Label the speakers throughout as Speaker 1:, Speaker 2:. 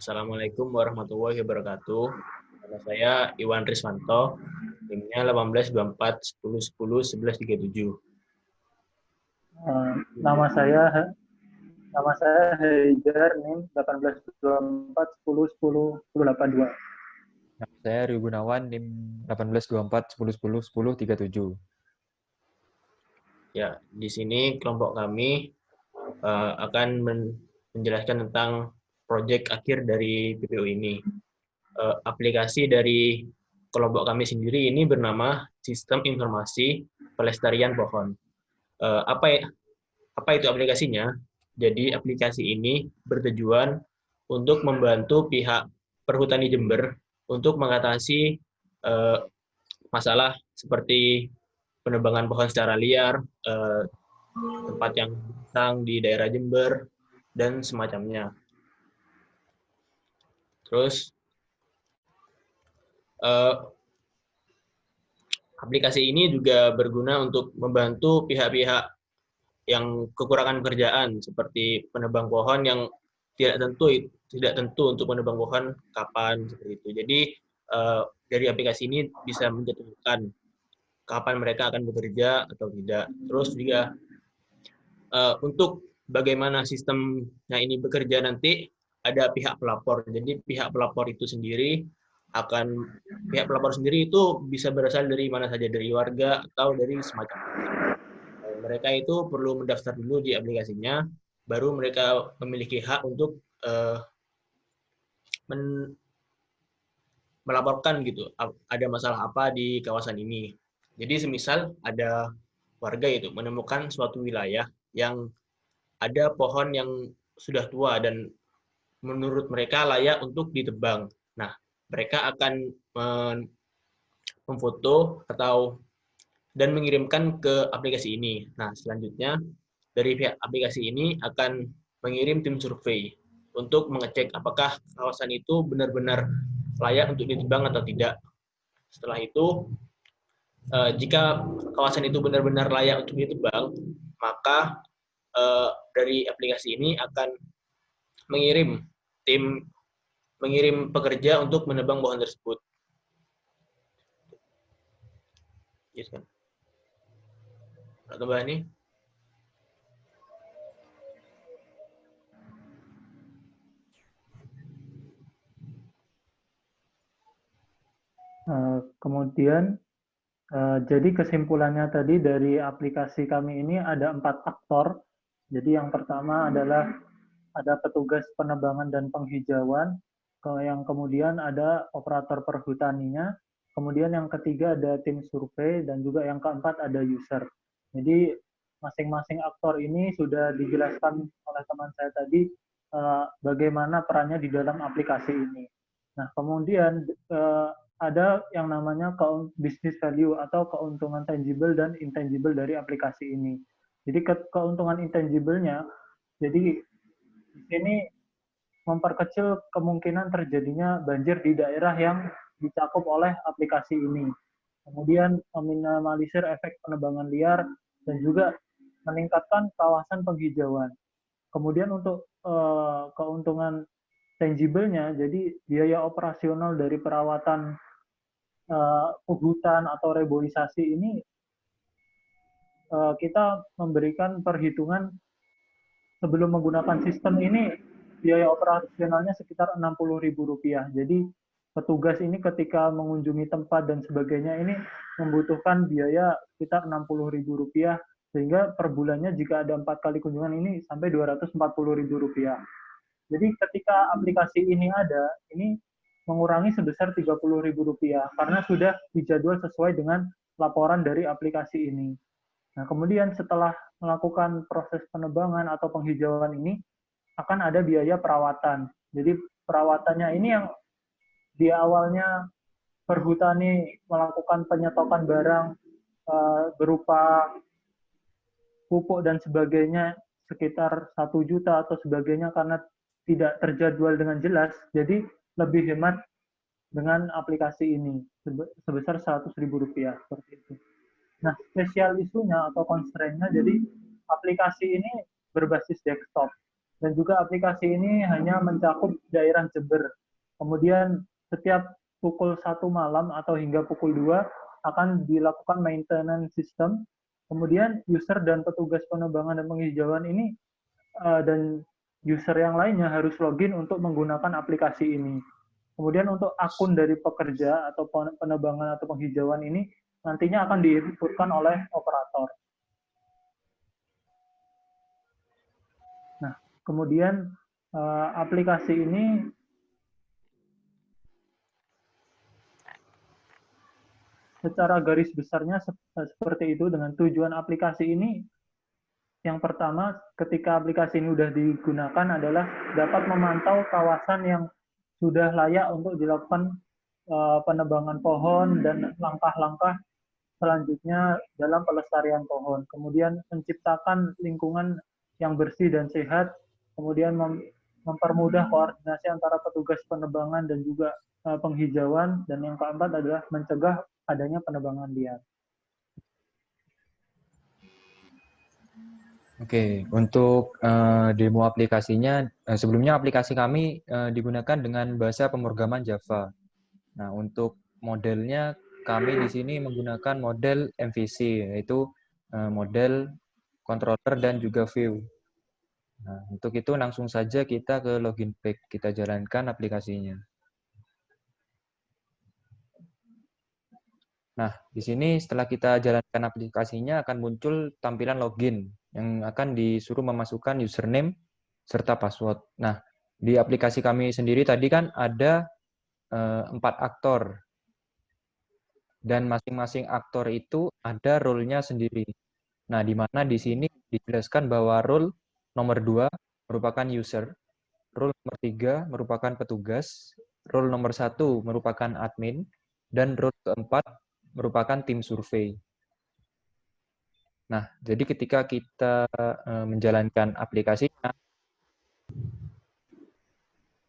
Speaker 1: Assalamualaikum warahmatullahi wabarakatuh. Nama saya Iwan Riswanto, NIM-nya 1824 10 10 11 37.
Speaker 2: Nama saya Heijar NIM 1824 10 10 1082.
Speaker 3: Nama saya Rio Gunawan, NIM 1824 10 10 10 37.
Speaker 1: Ya, di sini kelompok kami akan menjelaskan tentang proyek akhir dari PPU ini. Aplikasi dari kelompok kami sendiri ini bernama Sistem Informasi Pelestarian Pohon. Apa itu aplikasinya? Jadi aplikasi ini bertujuan untuk membantu pihak Perhutani Jember untuk mengatasi masalah seperti penebangan pohon secara liar, tempat yang sang di daerah Jember, dan semacamnya. Terus, aplikasi ini juga berguna untuk membantu pihak-pihak yang kekurangan pekerjaan, seperti penebang pohon yang tidak tentu untuk menebang pohon kapan, seperti itu. Jadi, dari aplikasi ini bisa menjatuhkan kapan mereka akan bekerja atau tidak. Terus juga untuk bagaimana sistemnya ini bekerja nanti, ada pihak pelapor. Jadi pihak pelapor itu bisa berasal dari mana saja, dari warga atau dari semacam. Mereka itu perlu mendaftar dulu di aplikasinya, baru mereka memiliki hak untuk melaporkan gitu, ada masalah apa di kawasan ini. Jadi semisal ada warga itu menemukan suatu wilayah yang ada pohon yang sudah tua dan menurut mereka layak untuk ditebang. Nah, mereka akan memfoto dan mengirimkan ke aplikasi ini. Nah, selanjutnya dari pihak aplikasi ini akan mengirim tim survei untuk mengecek apakah kawasan itu benar-benar layak untuk ditebang atau tidak. Setelah itu, jika kawasan itu benar-benar layak untuk ditebang, maka dari aplikasi ini akan mengirim pekerja untuk menebang pohon tersebut. Yes, kan? Tambah ini.
Speaker 2: Kemudian, jadi kesimpulannya tadi dari aplikasi kami ini ada 4 aktor. Jadi yang pertama adalah ada petugas penebangan dan penghijauan, yang kemudian ada operator perhutaninya, kemudian yang ketiga ada tim survei, dan juga yang keempat ada user. Jadi masing-masing aktor ini sudah dijelaskan oleh teman saya tadi bagaimana perannya di dalam aplikasi ini. Nah, kemudian ada yang namanya business value atau keuntungan tangible dan intangible dari aplikasi ini. Jadi keuntungan intangible-nya, jadi di sini memperkecil kemungkinan terjadinya banjir di daerah yang dicakup oleh aplikasi ini. Kemudian meminimalisir efek penebangan liar dan juga meningkatkan kawasan penghijauan. Kemudian untuk keuntungan tangible-nya, jadi biaya operasional dari perawatan hutan atau reboisasi ini kita memberikan perhitungan sebelum menggunakan sistem ini biaya operasionalnya sekitar Rp60.000. Jadi petugas ini ketika mengunjungi tempat dan sebagainya ini membutuhkan biaya sekitar Rp60.000, sehingga per bulannya jika ada 4 kali kunjungan ini sampai Rp240.000. Jadi ketika aplikasi ini ada, ini mengurangi sebesar Rp30.000 karena sudah dijadwal sesuai dengan laporan dari aplikasi ini. Nah, kemudian setelah melakukan proses penebangan atau penghijauan ini, akan ada biaya perawatan. Jadi perawatannya ini yang di awalnya perhutani melakukan penyetokan barang berupa pupuk dan sebagainya sekitar 1 juta atau sebagainya karena tidak terjadwal dengan jelas, jadi lebih hemat dengan aplikasi ini sebesar Rp100.000 seperti itu. Nah, spesial isunya atau constraint-nya, jadi aplikasi ini berbasis desktop. Dan juga aplikasi ini hanya mencakup daerah Jember. Kemudian setiap pukul 1 malam atau hingga pukul 2 akan dilakukan maintenance system. Kemudian user dan petugas penebangan dan penghijauan ini dan user yang lainnya harus login untuk menggunakan aplikasi ini. Kemudian untuk akun dari pekerja atau penebangan atau penghijauan ini nantinya akan diinputkan oleh operator. Nah, kemudian aplikasi ini secara garis besarnya seperti itu. Dengan tujuan aplikasi ini, yang pertama ketika aplikasi ini sudah digunakan adalah dapat memantau kawasan yang sudah layak untuk dilakukan penebangan pohon dan langkah-langkah selanjutnya dalam pelestarian pohon. Kemudian menciptakan lingkungan yang bersih dan sehat, kemudian mempermudah koordinasi antara petugas penebangan dan juga penghijauan, dan yang keempat adalah mencegah adanya penebangan liar.
Speaker 3: Oke, untuk demo aplikasinya, sebelumnya aplikasi kami digunakan dengan bahasa pemrograman Java. Nah, untuk modelnya kami di sini menggunakan model MVC, yaitu model controller dan juga view. Nah, untuk itu langsung saja kita ke login page, kita jalankan aplikasinya. Nah, di sini setelah kita jalankan aplikasinya akan muncul tampilan login yang akan disuruh memasukkan username serta password. Nah, di aplikasi kami sendiri tadi kan ada 4 aktor. Dan masing-masing aktor itu ada role-nya sendiri. Nah, di mana di sini dijelaskan bahwa role nomor 2 merupakan user, role nomor 3 merupakan petugas, role nomor 1 merupakan admin, dan role keempat merupakan tim survei. Nah, jadi ketika kita menjalankan aplikasinya,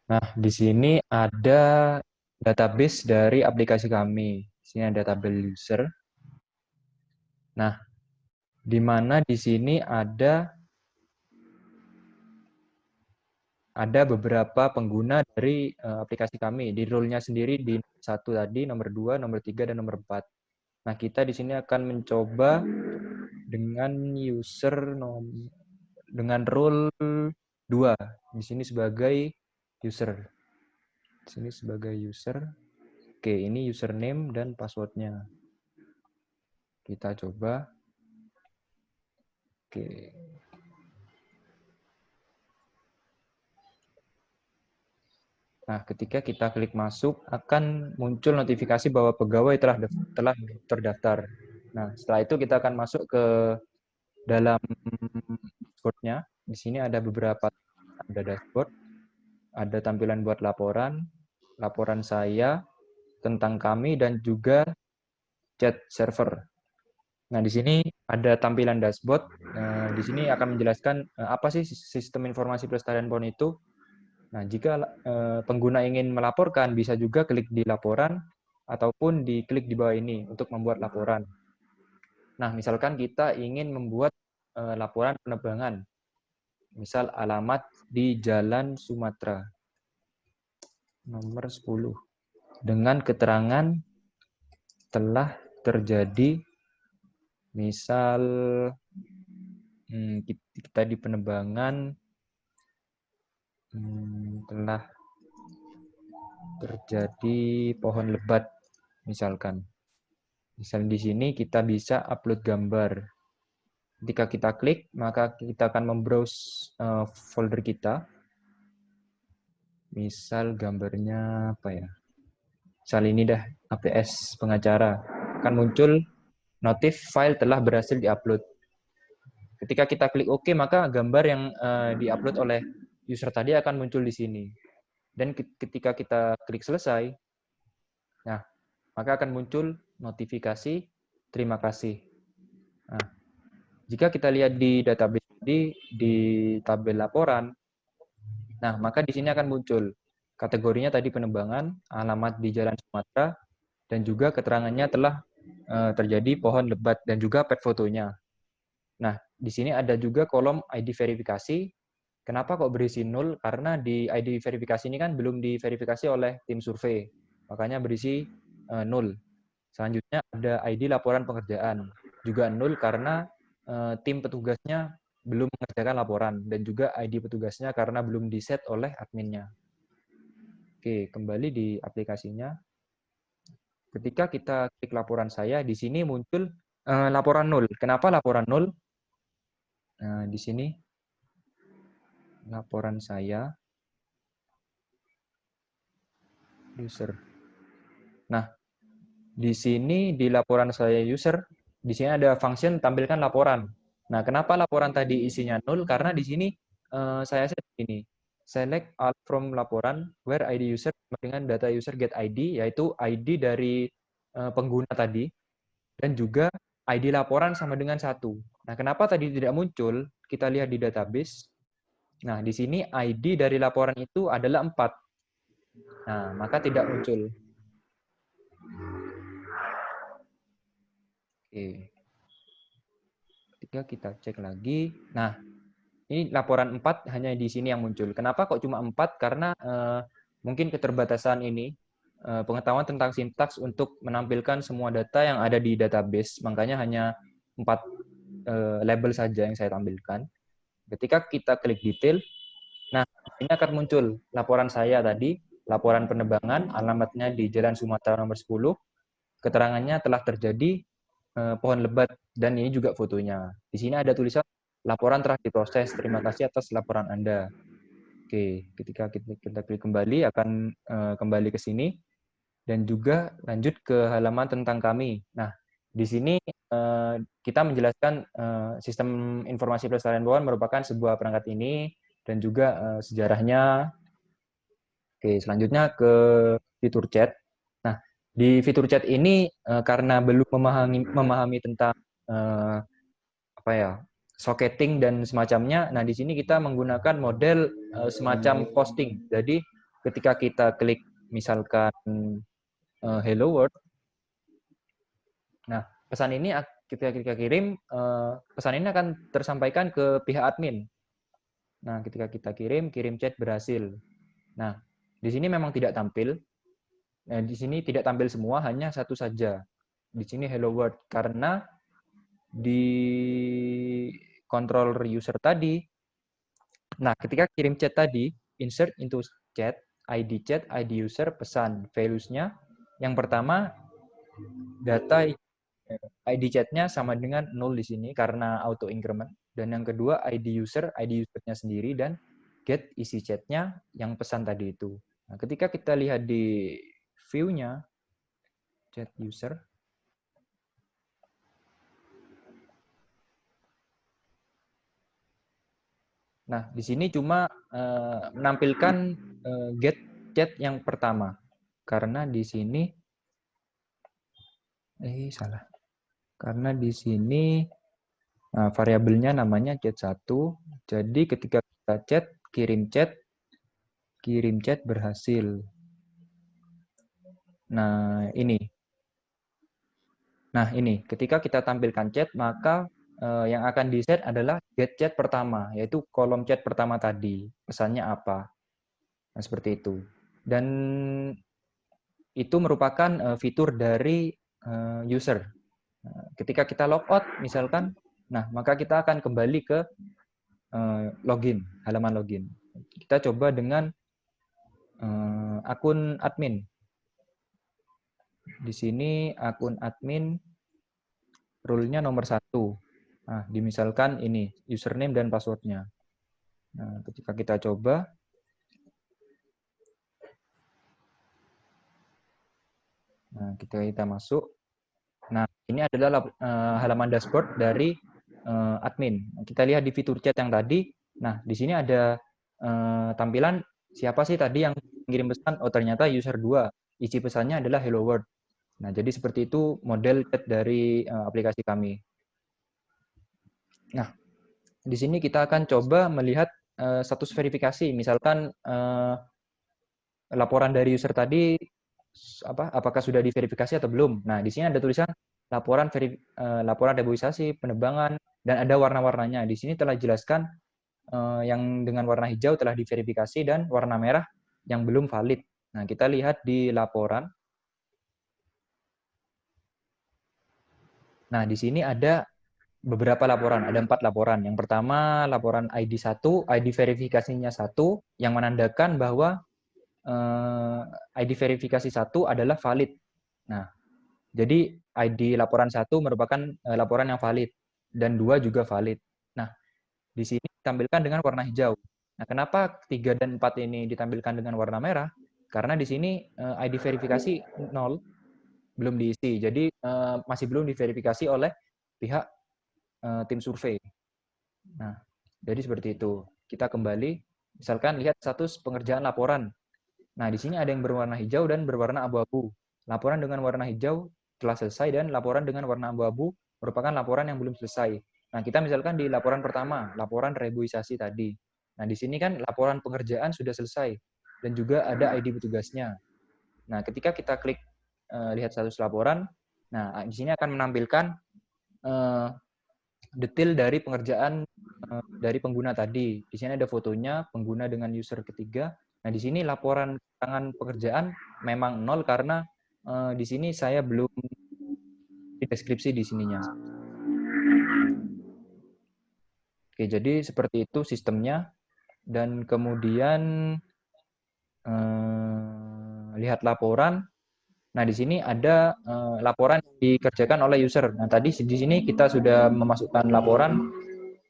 Speaker 3: nah di sini ada database dari aplikasi kami. Di sini ada tabel user. Nah, di mana di sini ada beberapa pengguna dari aplikasi kami. Di role-nya sendiri di 1 tadi, nomor 2, nomor 3, dan nomor 4. Nah, kita di sini akan mencoba dengan user dengan role 2. Di sini sebagai user. Di sini sebagai user. Oke, ini username dan password-nya. Kita coba. Oke. Nah, ketika kita klik masuk, akan muncul notifikasi bahwa pegawai telah terdaftar. Nah, setelah itu kita akan masuk ke dalam dashboard-nya. Di sini ada beberapa, ada dashboard, ada tampilan buat laporan saya, tentang kami, dan juga chat server. Nah, di sini ada tampilan dashboard. Di sini akan menjelaskan apa sih sistem informasi pelestarian pohon itu. Nah, jika pengguna ingin melaporkan, bisa juga klik di laporan ataupun diklik di bawah ini untuk membuat laporan. Nah, misalkan kita ingin membuat laporan penebangan, misal alamat di Jalan Sumatera, nomor 10, dengan keterangan telah terjadi, misal kita di penebangan telah terjadi pohon lebat, misalkan. Misal di sini kita bisa upload gambar. Ketika kita klik, maka kita akan membrowse folder kita. Misal gambarnya apa ya? Misal ini dah, APS pengacara. Akan muncul notif file telah berhasil diupload. Ketika kita klik OK, maka gambar yang diupload oleh user tadi akan muncul di sini. Dan ketika kita klik selesai, nah, maka akan muncul notifikasi terima kasih. Nah, jika kita lihat di database di tabel laporan, nah, maka di sini akan muncul kategorinya tadi penebangan, alamat di Jalan Sumatera, dan juga keterangannya telah terjadi pohon lebat, dan juga pet fotonya. Nah, di sini ada juga kolom ID verifikasi, Kenapa kok berisi 0? Karena di ID verifikasi ini kan belum diverifikasi oleh tim survei. Makanya berisi 0. Selanjutnya ada ID laporan pekerjaan. Juga 0 karena tim petugasnya belum mengerjakan laporan. Dan juga ID petugasnya karena belum diset oleh adminnya. Oke, kembali di aplikasinya. Ketika kita klik laporan saya, di sini muncul laporan 0. Kenapa laporan 0? Nah, di sini laporan saya user. Nah, di sini di laporan saya user, di sini ada function tampilkan laporan. Nah, kenapa laporan tadi isinya 0? Karena di sini saya set ini. Select all from laporan where ID user dengan data user get ID, yaitu ID dari pengguna tadi, dan juga ID laporan sama dengan 1. Nah, kenapa tadi tidak muncul? Kita lihat di database. Nah, di sini ID dari laporan itu adalah 4. Nah, maka tidak muncul. Oke. Ketika kita cek lagi, nah, ini laporan 4 hanya di sini yang muncul. Kenapa kok cuma 4? Karena mungkin keterbatasan ini, pengetahuan tentang sintaks untuk menampilkan semua data yang ada di database. Makanya hanya 4 label saja yang saya tampilkan. Ketika kita klik detail, nah, ini akan muncul laporan saya tadi, laporan penebangan, alamatnya di Jalan Sumatera nomor 10, keterangannya telah terjadi pohon lebat, dan ini juga fotonya. Di sini ada tulisan, laporan telah diproses, terima kasih atas laporan Anda. Oke, ketika kita klik kembali, akan kembali ke sini, dan juga lanjut ke halaman tentang kami. Nah, di sini kita menjelaskan sistem informasi pelestarian hewan merupakan sebuah perangkat ini, dan juga sejarahnya. Oke, selanjutnya ke fitur chat. Nah, di fitur chat ini karena belum memahami tentang apa ya, socketing dan semacamnya. Nah, di sini kita menggunakan model semacam posting. Jadi, ketika kita klik misalkan hello world. Nah, pesan ini ketika kita kirim, pesan ini akan tersampaikan ke pihak admin. Nah, ketika kita kirim chat berhasil. Nah, di sini memang tidak tampil. Nah, di sini tidak tampil semua, hanya satu saja. Di sini hello world, karena di control user tadi, nah, ketika kirim chat tadi, insert into chat, ID user, pesan, values-nya. Yang pertama, data ID chat-nya sama dengan 0 di sini karena auto increment. Dan yang kedua, ID user-nya sendiri, dan get isi chat-nya yang pesan tadi itu. Nah, ketika kita lihat di view-nya, chat user, nah, di sini cuma menampilkan get chat yang pertama. Karena di sini, salah. Karena di sini variabelnya namanya chat1. Jadi ketika kita chat, kirim chat berhasil. Nah, ini. Nah, ini. Ketika kita tampilkan chat, maka yang akan di-set adalah get chat pertama, yaitu kolom chat pertama tadi. Pesannya apa? Nah, seperti itu. Dan itu merupakan fitur dari user. Ketika kita logout, misalkan, nah, maka kita akan kembali ke login, halaman login. Kita coba dengan akun admin. Di sini akun admin, rule-nya nomor 1. Nah, dimisalkan ini, username dan password-nya. Nah, ketika kita coba, nah, kita masuk. Nah, ini adalah halaman dashboard dari admin. Kita lihat di fitur chat yang tadi. Nah, di sini ada tampilan siapa sih tadi yang mengirim pesan. Oh, ternyata user 2. Isi pesannya adalah hello world. Nah, jadi seperti itu model chat dari aplikasi kami. Nah, di sini kita akan coba melihat status verifikasi. Misalkan laporan dari user tadi apakah sudah diverifikasi atau belum. Nah, di sini ada tulisan laporan reboisasi, penebangan, dan ada warna-warnanya. Di sini telah dijelaskan yang dengan warna hijau telah diverifikasi dan warna merah yang belum valid. Nah, kita lihat di laporan. Nah, di sini ada beberapa laporan, ada 4 laporan. Yang pertama, laporan ID 1, ID verifikasinya 1, yang menandakan bahwa ID verifikasi 1 adalah valid. Nah, jadi ID laporan 1 merupakan laporan yang valid, dan 2 juga valid. Nah, di sini ditampilkan dengan warna hijau. Nah, kenapa 3 dan 4 ini ditampilkan dengan warna merah? Karena di sini ID verifikasi 0, belum diisi. Jadi masih belum diverifikasi oleh pihak tim survei. Nah, jadi seperti itu. Kita kembali, misalkan lihat status pengerjaan laporan. Nah, di sini ada yang berwarna hijau dan berwarna abu-abu. Laporan dengan warna hijau telah selesai dan laporan dengan warna abu-abu merupakan laporan yang belum selesai. Nah, kita misalkan di laporan pertama, laporan reboisasi tadi. Nah, di sini kan laporan pengerjaan sudah selesai dan juga ada ID petugasnya. Nah, ketika kita klik lihat status laporan, nah di sini akan menampilkan detail dari pengerjaan dari pengguna tadi. Di sini ada fotonya pengguna dengan user ketiga. Nah, di sini laporan tangan pekerjaan memang 0 karena di sini saya belum di deskripsi di sininya. Oke, jadi seperti itu sistemnya. Dan kemudian lihat laporan. Nah, di sini ada laporan yang dikerjakan oleh user. Nah, tadi di sini kita sudah memasukkan laporan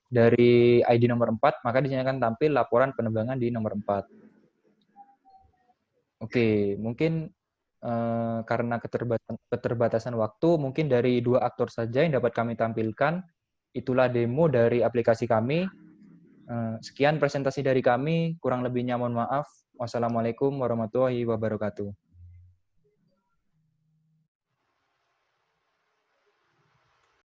Speaker 3: dari ID nomor 4, maka di sini akan tampil laporan penebangan di nomor 4. Oke, mungkin karena keterbatasan waktu, mungkin dari 2 aktor saja yang dapat kami tampilkan. Itulah demo dari aplikasi kami. Sekian presentasi dari kami, kurang lebihnya mohon maaf. Wassalamualaikum warahmatullahi wabarakatuh.